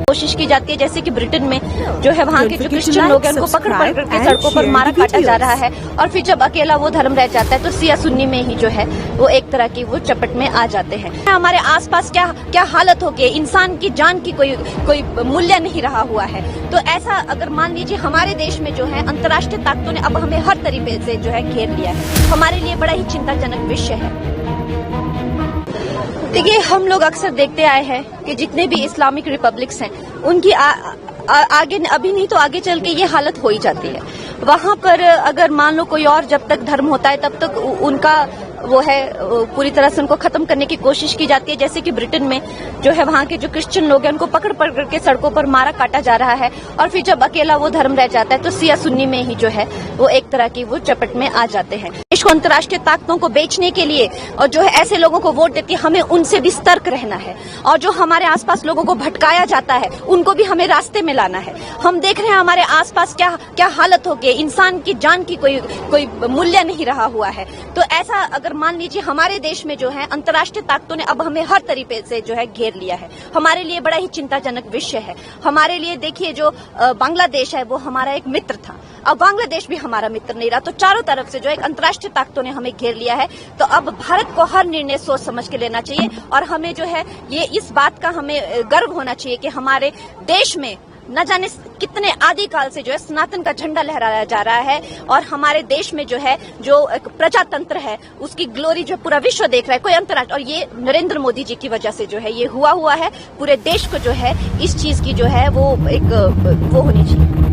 कोशिश की जाती है, जैसे कि ब्रिटेन में जो है वहाँ के जो क्रिश्चियन लोग हैं उनको पकड़ करके सड़कों पर मारा काटा जा रहा है, और फिर जब अकेला वो धर्म रह जाता है तो सिया सुन्नी में ही जो है वो एक तरह की वो चपट में आ जाते हैं। हमारे आसपास क्या क्या हालत हो गई, इंसान की जान की कोई मूल्य नहीं रहा हुआ है। तो ऐसा अगर मान लीजिए हमारे देश में जो है अंतर्राष्ट्रीय ताकतों ने अब हमें हर तरीके से जो है घेर लिया है, हमारे लिए बड़ा ही चिंताजनक विषय है। देखिए, हम लोग अक्सर देखते आए हैं कि जितने भी इस्लामिक रिपब्लिक्स हैं उनकी आगे अभी नहीं तो आगे चल के ये हालत हो ही जाती है। वहां पर अगर मान लो कोई और जब तक धर्म होता है तब तक उनका वो है पूरी तरह से उनको खत्म करने की कोशिश की जाती है, जैसे कि ब्रिटेन में जो है वहाँ के जो क्रिश्चियन लोग हैं उनको पकड़ करके सड़कों पर मारा काटा जा रहा है, और फिर जब अकेला वो धर्म रह जाता है तो सिया सुन्नी में ही जो है वो एक तरह की वो चपट में आ जाते हैं। देश को अंतर्राष्ट्रीय ताकतों को बेचने के लिए और जो है ऐसे लोगों को वोट देती है, हमें उनसे भी सतर्क रहना है, और जो हमारे आसपास लोगों को भटकाया जाता है उनको भी हमें रास्ते में लाना है। हम देख रहे हैं हमारे आसपास क्या क्या हालत हो गई, इंसान की जान की कोई मूल्य नहीं रहा हुआ है। तो ऐसा अगर मान लीजिए हमारे देश में जो है अंतर्राष्ट्रीय ताकतों ने अब हमें हर तरीके से जो है घेर लिया है, हमारे लिए बड़ा ही चिंताजनक विषय है। हमारे लिए देखिए, जो बांग्लादेश है वो हमारा एक मित्र था, अब बांग्लादेश भी हमारा मित्र नहीं रहा। तो चारों तरफ से जो एक अंतर्राष्ट्रीय ताकतों ने हमें घेर लिया है। तो अब भारत को हर निर्णय सोच समझ के लेना चाहिए, और हमें जो है ये इस बात का हमें गर्व होना चाहिए कि हमारे देश में न जाने कितने आदिकाल से जो है सनातन का झंडा लहराया जा रहा है, और हमारे देश में जो है जो एक प्रजातंत्र है उसकी ग्लोरी जो पूरा विश्व देख रहा है, कोई अंतर्राष्ट्रीय, और ये नरेंद्र मोदी जी की वजह से जो है ये हुआ है। पूरे देश को जो है इस चीज की जो है वो एक वो होनी चाहिए।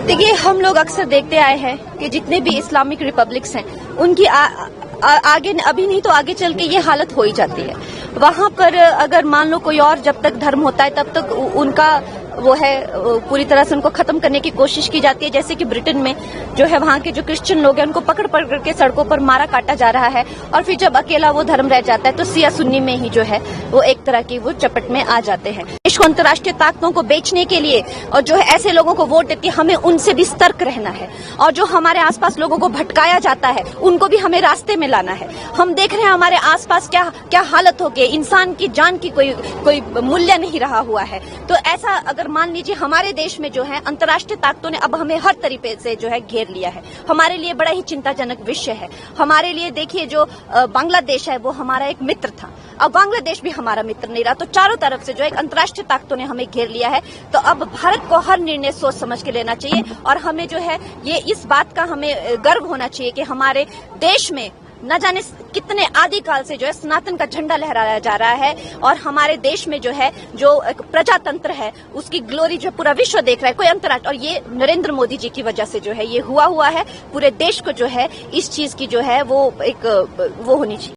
देखिए, हम लोग अक्सर देखते आए हैं कि जितने भी इस्लामिक रिपब्लिक्स हैं उनकी आगे अभी नहीं तो आगे चल के ये हालत हो ही जाती है। वहां पर अगर मान लो कोई और जब तक धर्म होता है तब तक उनका वो है पूरी तरह से उनको खत्म करने की कोशिश की जाती है, जैसे कि ब्रिटेन में जो है वहाँ के जो क्रिश्चियन लोग हैं उनको पकड़ करके सड़कों पर मारा काटा जा रहा है, और फिर जब अकेला वो धर्म रह जाता है तो सिया सुन्नी में ही जो है वो एक तरह की वो चपट में आ जाते हैं। देश को अंतर्राष्ट्रीय ताकतों को बेचने के लिए और जो है ऐसे लोगों को वोट देती है, हमें उनसे भी सतर्क रहना है, और जो हमारे आसपास लोगों को भटकाया जाता है उनको भी हमें रास्ते में लाना है। हम देख रहे हैं हमारे आसपास क्या क्या हालत हो गई, इंसान की जान की कोई मूल्य नहीं रहा हुआ है। तो ऐसा अगर मान लीजिए हमारे देश में जो है अंतर्राष्ट्रीय ताकतों ने अब हमें हर तरीके से जो है घेर लिया है, हमारे लिए बड़ा ही चिंताजनक विषय है। हमारे लिए देखिए, जो बांग्लादेश है वो हमारा एक मित्र था, अब बांग्लादेश भी हमारा मित्र नहीं रहा। तो चारों तरफ से जो एक अंतर्राष्ट्रीय ताकतों ने हमें घेर लिया है। तो अब भारत को हर निर्णय सोच समझ के लेना चाहिए, और हमें जो है ये इस बात का हमें गर्व होना चाहिए कि हमारे देश में न जाने कितने आदिकाल से जो है सनातन का झंडा लहराया जा रहा है, और हमारे देश में जो है जो एक प्रजातंत्र है उसकी ग्लोरी जो पूरा विश्व देख रहा है, कोई अंतर्राष्ट्रीय, और ये नरेंद्र मोदी जी की वजह से जो है ये हुआ है। पूरे देश को जो है इस चीज की जो है वो एक वो होनी चाहिए।